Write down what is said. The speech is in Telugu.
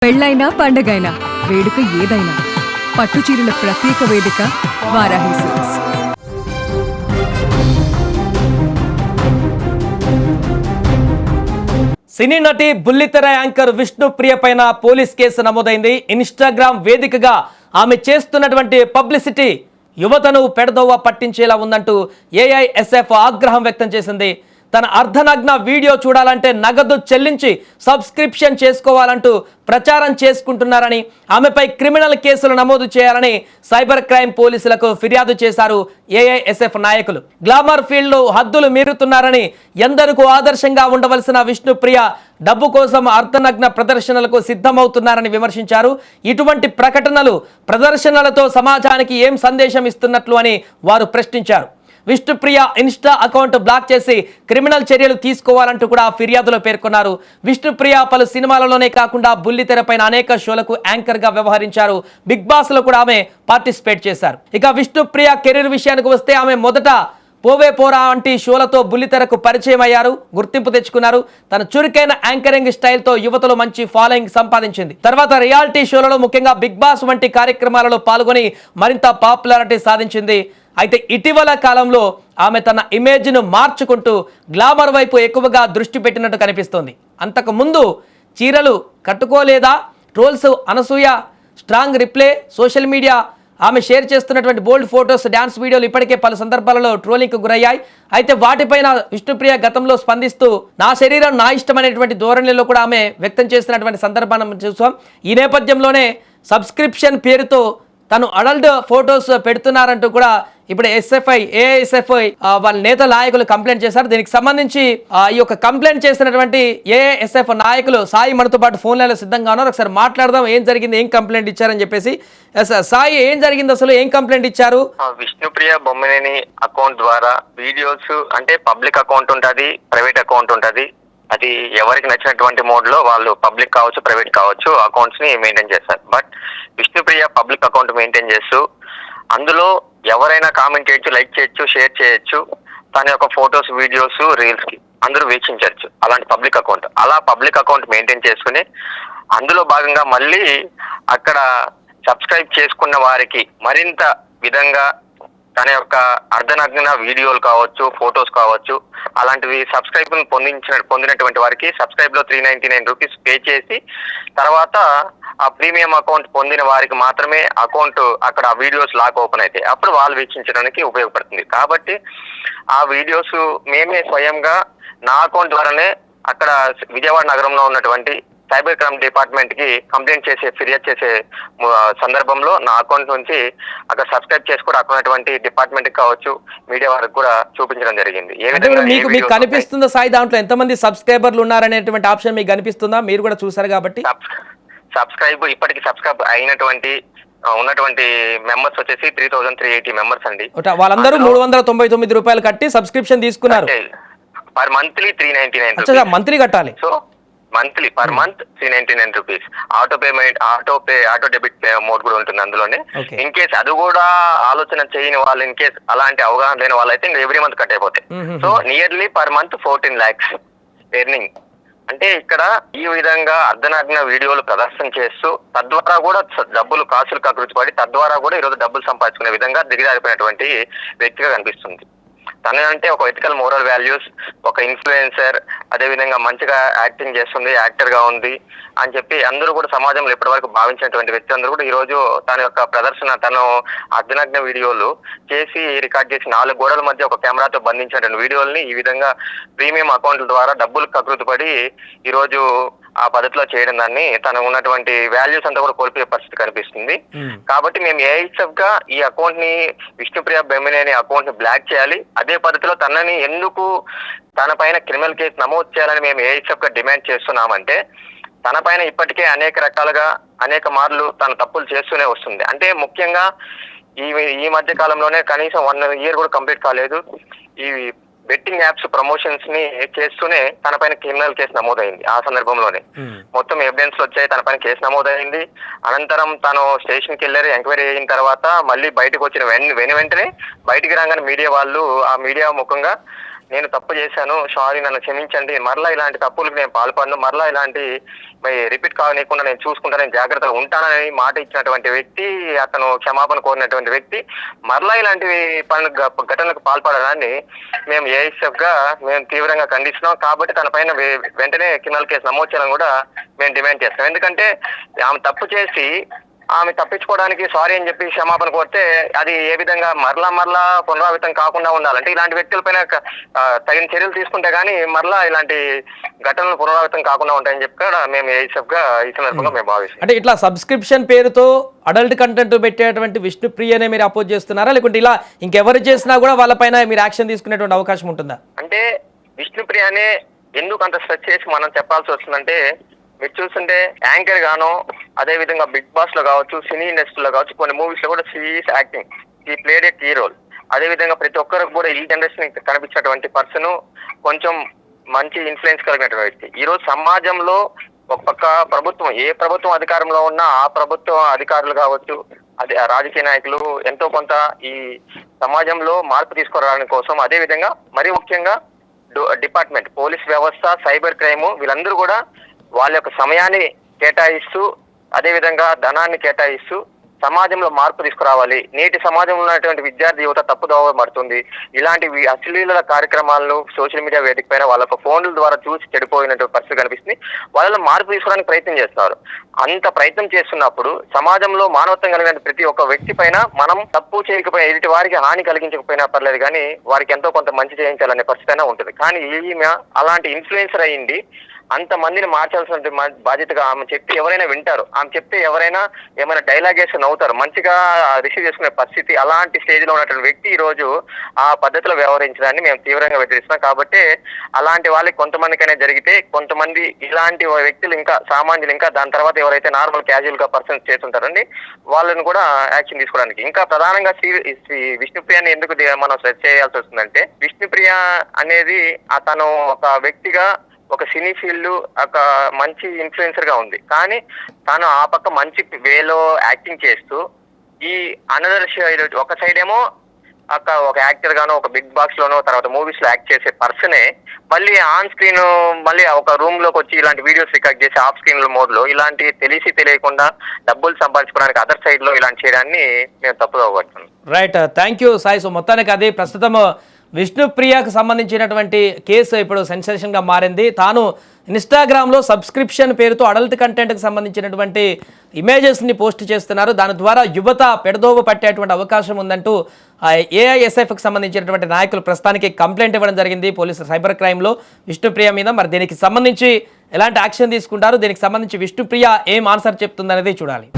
పెళ్ళైనా పండగైనా వేడుక ఏదైనా పట్టుచీరల ప్రత్యేక వేదిక వారాహి సిల్క్స్. సినీ నటి బుల్లితెర యాంకర్ విష్ణుప్రియ పైన పోలీస్ కేసు నమోదైంది. ఇన్స్టాగ్రామ్ వేదికగా ఆమె చేస్తున్నటువంటి పబ్లిసిటీ యువతను పెడదోవ పట్టించేలా ఉందంటూ ఏఐఎస్ఎఫ్ ఆగ్రహం వ్యక్తం చేసింది. తన అర్ధనగ్న వీడియో చూడాలంటే నగదు చెల్లించి సబ్స్క్రిప్షన్ చేసుకోవాలంటూ ప్రచారం చేసుకుంటున్నారని, ఆమెపై క్రిమినల్ కేసులు నమోదు చేయాలని సైబర్ క్రైమ్ పోలీసులకు ఫిర్యాదు చేశారు ఏఐఎస్ఎఫ్ నాయకులు. గ్లామర్ ఫీల్డ్లో హద్దులు మీరుతున్నారని, ఎందరికూ ఆదర్శంగా ఉండవలసిన విష్ణుప్రియ డబ్బు కోసం అర్ధనగ్న ప్రదర్శనలకు సిద్ధమవుతున్నారని విమర్శించారు. ఇటువంటి ప్రకటనలు, ప్రదర్శనలతో సమాజానికి ఏం సందేశం ఇస్తున్నట్లు అని వారు ప్రశ్నించారు. విష్ణుప్రియ ఇన్స్టా అకౌంట్ బ్లాక్ చేసి క్రిమినల్ చర్యలు తీసుకోవాలంటూ కూడా ఫిర్యాదులో పేర్కొన్నారు. విష్ణుప్రియ పలు సినిమాలలోనే కాకుండా బుల్లితెరపైన అనేక షోలకు యాంకర్ గా వ్యవహరించారు. బిగ్ బాస్ లో కూడా ఆమె పార్టిసిపేట్ చేశారు. ఇక విష్ణుప్రియ కెరీర్ విషయానికి వస్తే ఆమె మొదట పోవే పోరా వంటి షోలతో బుల్లితెరకు పరిచయం అయ్యారు, గుర్తింపు తెచ్చుకున్నారు. తన చురుకైన యాంకరింగ్ స్టైల్తో యువతలో మంచి ఫాలోయింగ్ సంపాదించింది. తర్వాత రియాలిటీ షోలలో, ముఖ్యంగా బిగ్ బాస్ వంటి కార్యక్రమాలలో పాల్గొని మరింత పాపులారిటీ సాధించింది. అయితే ఇటీవల కాలంలో ఆమె తన ఇమేజ్ను మార్చుకుంటూ గ్లామర్ వైపు ఎక్కువగా దృష్టి పెట్టినట్టు కనిపిస్తోంది. అంతకు ముందు చీరలు కట్టుకోలేదా, trolls, Anasuya strong reply, social media ఆమె షేర్ చేస్తున్నటువంటి బోల్డ్ ఫొటోస్, డ్యాన్స్ వీడియోలు ఇప్పటికే పలు సందర్భాలలో ట్రోలింగ్కు గురయ్యాయి. అయితే వాటిపైన విష్ణుప్రియ గతంలో స్పందిస్తూ నా శరీరం నా ఇష్టం అనేటువంటి ధోరణిలో కూడా ఆమె వ్యక్తం చేసినటువంటి సందర్భాన్ని చూసాం. ఈ నేపథ్యంలోనే సబ్స్క్రిప్షన్ పేరుతో తను అడల్ట్ ఫొటోస్ పెడుతున్నారంటూ కూడా ఇప్పుడు ఏఐఎస్ఎఫ్ఐ వాళ్ళ నేత నాయకులు కంప్లైంట్ చేశారు. దీనికి సంబంధించి ఈ యొక్క కంప్లైంట్ చేసినటువంటి ఏఐఎస్ఎఫ్ నాయకులు సాయి మనతో పాటు ఫోన్ లైన్లో సిద్ధంగా ఉన్నారు. ఒకసారి మాట్లాడదాం, ఏం జరిగింది, ఏం కంప్లైంట్ ఇచ్చారని చెప్పేసి. సాయి, ఏం జరిగింది అసలు, ఏం కంప్లైంట్ ఇచ్చారు? విష్ణుప్రియ బొమ్మనేని అకౌంట్ ద్వారా వీడియోస్, అంటే పబ్లిక్ అకౌంట్ ఉంటది, ప్రైవేట్ అకౌంట్ ఉంటది. అది ఎవరికి నచ్చినటువంటి మోడ్ లో వాళ్ళు పబ్లిక్ కావచ్చు, ప్రైవేట్ కావచ్చు, అకౌంట్స్ ని మెయింటైన్ చేస్తారు. But Vishnupriya public account maintain చేస్తూ అందులో ఎవరైనా కామెంట్ చేయొచ్చు, లైక్ చేయొచ్చు, షేర్ చేయొచ్చు. తన యొక్క ఫొటోస్, వీడియోస్, రీల్స్ కి అందరూ వీక్షించవచ్చు. అలాంటి పబ్లిక్ అకౌంట్, అలా పబ్లిక్ అకౌంట్ మెయింటైన్ చేసుకుని అందులో భాగంగా మళ్ళీ అక్కడ సబ్స్క్రైబ్ చేసుకున్న వారికి మరింత విధంగా తన యొక్క అర్ధనగ్న వీడియోలు కావచ్చు, ఫొటోస్ కావచ్చు, అలాంటివి సబ్స్క్రైబ్ పొందినటువంటి వారికి సబ్స్క్రైబ్ లో 399 రూపీస్ పే చేసి తర్వాత ఆ ప్రీమియం అకౌంట్ పొందిన వారికి మాత్రమే అకౌంట్ అక్కడ వీడియోస్ లాక్ ఓపెన్ అయితే అప్పుడు వాళ్ళు వీక్షించడానికి ఉపయోగపడుతుంది. కాబట్టి ఆ వీడియోస్ మేమే స్వయంగా నా అకౌంట్ ద్వారానే అక్కడ విజయవాడ నగరంలో ఉన్నటువంటి సైబర్ క్రైమ్ డిపార్ట్మెంట్ కి కంప్లైంట్ చేసే, ఫిర్యాదు చేసే సందర్భంలో నా అకౌంట్ నుంచి అక్కడ సబ్స్క్రైబ్ చేసి కూడా అక్కడ ఉన్నటువంటి డిపార్ట్మెంట్ కి కావచ్చు, మీడియా వారికి కూడా చూపించడం జరిగింది. ఏ విధంగా మీకు కనిపిస్తుందా సాయి, దాంట్లో ఎంతమంది సబ్స్క్రైబర్లు ఉన్నారనేటువంటి ఆప్షన్ మీకు కనిపిస్తుందా? మీరు కూడా చూసారు కాబట్టి. సబ్స్క్రైబ్ ఇప్పటికి సబ్స్క్రైబ్ అయినటువంటి ఉన్నటువంటి మెంబర్స్ వచ్చేసి 3380 మెంబర్స్ అండి. వాళ్ళందరూ 399 రూపాయలు కట్టి సబ్స్క్రిప్షన్ తీసుకున్నారు. పర్ మంత్లీ 399 మంత్లీ కట్టాలి. So monthly per month 399 rupees. Auto payment, auto debit mode కూడా ఉంటుంది అందులోనే. ఇన్ కేస్ అది కూడా ఆలోచన చేయని వాళ్ళు, ఇన్ కేస్ అలాంటి అవగాహన లేని వాళ్ళు అయితే ఎవ్రీ మంత్ కట్ అయిపోతాయి. So nearly per month 14 lakhs earning. అంటే ఇక్కడ ఈ విధంగా అర్ధనగ్న వీడియోలు ప్రదర్శన చేస్తూ తద్వారా కూడా డబ్బులు కాసులు కకృతి పడి తద్వారా కూడా ఈరోజు డబ్బులు సంపాదించుకునే విధంగా దిగజారిపోయినటువంటి వ్యక్తిగా కనిపిస్తుంది. తన అంటే ఒక ఎథికల్ మోరల్ వాల్యూస్, ఒక ఇన్ఫ్లుయెన్సర్, అదే విధంగా మంచిగా యాక్టింగ్ చేస్తుంది, యాక్టర్ గా ఉంది అని చెప్పి అందరూ కూడా సమాజంలో ఇప్పటి వరకు భావించినటువంటి వ్యక్తి అందరూ కూడా ఈ రోజు తన యొక్క ప్రదర్శన, తను అర్ధనగ్న వీడియోలు చేసి రికార్డ్ చేసి 4 గోడల మధ్య ఒక కెమెరాతో బంధించినటువంటి వీడియోల్ని ఈ విధంగా ప్రీమియం అకౌంట్ల ద్వారా డబ్బులు కకృతి పడి ఈ రోజు ఆ పద్ధతిలో చేయడం, దాన్ని తను ఉన్నటువంటి వాల్యూస్ అంతా కూడా కోల్పోయే పరిస్థితి కనిపిస్తుంది. కాబట్టి మేము ఏఐఎస్ఎఫ్ గా ఈ అకౌంట్ ని, విష్ణుప్రియ బొమ్మనేని అకౌంట్ ని బ్లాక్ చేయాలి. అదే పద్ధతిలో తనని ఎందుకు తన పైన క్రిమినల్ కేసు నమోదు చేయాలని మేము ఏఐఎస్ఎఫ్ గా డిమాండ్ చేస్తున్నామంటే, తన పైన ఇప్పటికే అనేక రకాలుగా అనేక మార్లు తన తప్పులు చేస్తూనే వస్తుంది. అంటే ముఖ్యంగా ఈ మధ్య కాలంలోనే కనీసం 1 year కూడా కంప్లీట్ కాలేదు, ఈ బెట్టింగ్ యాప్స్ ప్రమోషన్స్ ని చేస్తూనే తన పైన క్రిమినల్ కేసు నమోదైంది. ఆ సందర్భంలోనే మొత్తం ఎవిడెన్స్ వచ్చాయి, తన పైన కేసు నమోదైంది. అనంతరం తను స్టేషన్ కి వెళ్ళారు. ఎంక్వైరీ అయిన తర్వాత మళ్ళీ బయటకు వచ్చిన వెంటనే బయటికి రాగానే మీడియా వాళ్ళు, ఆ మీడియా ముఖంగా నేను తప్పు చేశాను, సారీ నన్ను క్షమించండి, మరలా ఇలాంటి తప్పులకు నేను పాల్పడను, మరలా ఇలాంటి రిపీట్ కానివ్వకుండా నేను చూసుకుంటాను, నేను జాగ్రత్తగా ఉంటానని మాట ఇచ్చినటువంటి వ్యక్తి, అతను క్షమాపణ కోరినటువంటి వ్యక్తి మరలా ఇలాంటి ఘటనలకు పాల్పడడాన్ని మేము ఏఎస్ఎఫ్ గా మేము తీవ్రంగా ఖండిస్తున్నాం. కాబట్టి తన పైన వెంటనే క్రిమినల్ కేసు నమోదు చేయాలని కూడా మేము డిమాండ్ చేస్తాం. ఎందుకంటే ఆమె తప్పు చేసి ఆమె తప్పించుకోవడానికి సారీ అని చెప్పి క్షమాపణ కోరితే అది ఏ విధంగా మరలా పునరావృతం కాకుండా ఉండాలంటే ఇలాంటి వ్యక్తులపైన తగిన చర్యలు తీసుకుంటే గానీ మరలా ఇలాంటి ఘటనలు పునరావృతం కాకుండా ఉంటాయని చెప్పి కూడా మేము ఏఎస్ఎఫ్ గా ఈ సందర్భంగా మేము భావిస్తాం. అంటే ఇట్లా సబ్స్క్రిప్షన్ పేరుతో అడల్ట్ కంటెంట్ పెట్టేటువంటి విష్ణుప్రియనే మీరు అపోజ్ చేస్తున్నారా, లేకుంటే ఇలా ఇంకెవరు చేసినా కూడా వాళ్ళపైన మీరు యాక్షన్ తీసుకునేటువంటి అవకాశం ఉంటుందా? అంటే విష్ణుప్రియనే ఎందుకు అంత స్ట్రెచ్ చేసి మనం చెప్పాల్సి వస్తుందంటే, మీరు చూస్తుంటే యాంకర్ గాను, అదే విధంగా బిగ్ బాస్ లో కావచ్చు, సినీ ఇండస్ట్రీలో కావచ్చు, కొన్ని మూవీస్ లో కూడా షీఈస్ యాక్టింగ్, ఈ ప్లేడ్ ఏ కీ రోల్. అదే విధంగా ప్రతి ఒక్కరికి కూడా ఈ జనరేషన్ కనిపించినటువంటి పర్సన్, కొంచెం మంచి ఇన్ఫ్లుయెన్స్ కలిగినటువంటి వ్యక్తి. ఈ రోజు సమాజంలో ఒక పక్క ప్రభుత్వం, ఏ ప్రభుత్వం అధికారంలో ఉన్నా ఆ ప్రభుత్వ అధికారులు కావచ్చు, అదే రాజకీయ నాయకులు ఎంతో కొంత ఈ సమాజంలో మార్పు తీసుకురావడానికి కోసం, అదే విధంగా మరీ ముఖ్యంగా డిపార్ట్మెంట్, పోలీస్ వ్యవస్థ, సైబర్ క్రైమ్, వీళ్ళందరూ కూడా వాళ్ళ యొక్క సమయాన్ని కేటాయిస్తూ, అదే విధంగా ధనాన్ని కేటాయిస్తూ సమాజంలో మార్పు తీసుకురావాలి. నేటి సమాజంలో ఉన్నటువంటి విద్యార్థి యువత తప్పుదోవ పడుతుంది. ఇలాంటి అశ్లీల కార్యక్రమాలను సోషల్ మీడియా వేదిక పైన వాళ్ళ ఫోన్ల ద్వారా చూసి చెడిపోయినటువంటి పరిస్థితి కనిపిస్తుంది. వాళ్ళలో మార్పు తీసుకోవడానికి ప్రయత్నం చేస్తున్నారు. అంత ప్రయత్నం చేస్తున్నప్పుడు సమాజంలో మానవత్వం కలిగిన ప్రతి ఒక్క వ్యక్తి పైన మనం తప్పు చేయకపోయినా, ఎదుటి వారికి హాని కలిగించకపోయినా పర్లేదు కానీ వారికి ఎంతో కొంత మంచి చేయించాలనే పరిస్థితి అయినా ఉంటుంది. కానీ ఈమె అలాంటి ఇన్ఫ్లుయెన్సర్ అయ్యింది. అంత మందిని మార్చాల్సిన బాధ్యతగా ఆమె చెప్తే ఎవరైనా వింటారు, ఆమె చెప్తే ఎవరైనా ఏమైనా డైలాగ్ వేసి నవ్వుతారు, మంచిగా రిసీవ్ చేసుకునే పరిస్థితి. అలాంటి స్టేజ్ లో ఉన్నటువంటి వ్యక్తి ఈ రోజు ఆ పద్ధతిలో వ్యవహరించడాన్ని మేము తీవ్రంగా వ్యతిరేకిస్తున్నాం. కాబట్టి అలాంటి వాళ్ళకి కొంతమందికైనా జరిగితే, కొంతమంది ఇలాంటి వ్యక్తులు ఇంకా సామాన్యులు, ఇంకా దాని తర్వాత ఎవరైతే నార్మల్ క్యాజువల్ గా పర్సన్స్ చేస్తుంటారండి వాళ్ళని కూడా యాక్షన్ తీసుకోవడానికి. ఇంకా ప్రధానంగా విష్ణుప్రియాని ఎందుకు మనం సెర్చ్ చేయాల్సి వస్తుందంటే, విష్ణుప్రియ అనేది తను ఒక వ్యక్తిగా ఒక సినీ ఫీల్డ్ ఒక మంచి ఇన్ఫ్లుయెన్సర్ గా ఉంది. కానీ తాను ఆ పక్క మంచి వేలో యాక్టింగ్ చేస్తూ, ఈ అనదర్ ఒక సైడ్ ఏమో ఒక యాక్టర్ గానో, ఒక బిగ్ బాక్స్ లోనో, తర్వాత మూవీస్ లో యాక్ట్ చేసే పర్సనే మళ్ళీ ఆన్ స్క్రీన్ మళ్ళీ ఒక రూమ్ లోకి వచ్చి ఇలాంటి వీడియోస్ రికార్డ్ చేసి ఆఫ్ స్క్రీన్ మోడ్ లో ఇలాంటి తెలియకుండా డబ్బులు సంపాదించుకోవడానికి అదర్ సైడ్ లో ఇలాంటి చేయడాన్ని మేము తప్పుగా పడుతున్నాం. Right, thank you Sai. So మొత్తానికి అది ప్రస్తుతం విష్ణుప్రియకు సంబంధించినటువంటి కేసు ఇప్పుడు సెన్సేషన్గా మారింది. తాను ఇన్స్టాగ్రామ్లో సబ్స్క్రిప్షన్ పేరుతో అడల్ట్ కంటెంట్కి సంబంధించినటువంటి ఇమేజెస్ని పోస్ట్ చేస్తున్నారు. దాని ద్వారా యువత పెడదోవ పట్టేటువంటి అవకాశం ఉందంటూ ఏఐఎస్ఎఫ్కి సంబంధించినటువంటి నాయకులు ప్రస్తుతానికి కంప్లైంట్ ఇవ్వడం జరిగింది పోలీసు సైబర్ క్రైమ్లో విష్ణుప్రియ మీద. మరి దీనికి సంబంధించి ఎలాంటి యాక్షన్ తీసుకుంటారు, దీనికి సంబంధించి విష్ణుప్రియ ఏం ఆన్సర్ చెప్తుందనేది చూడాలి.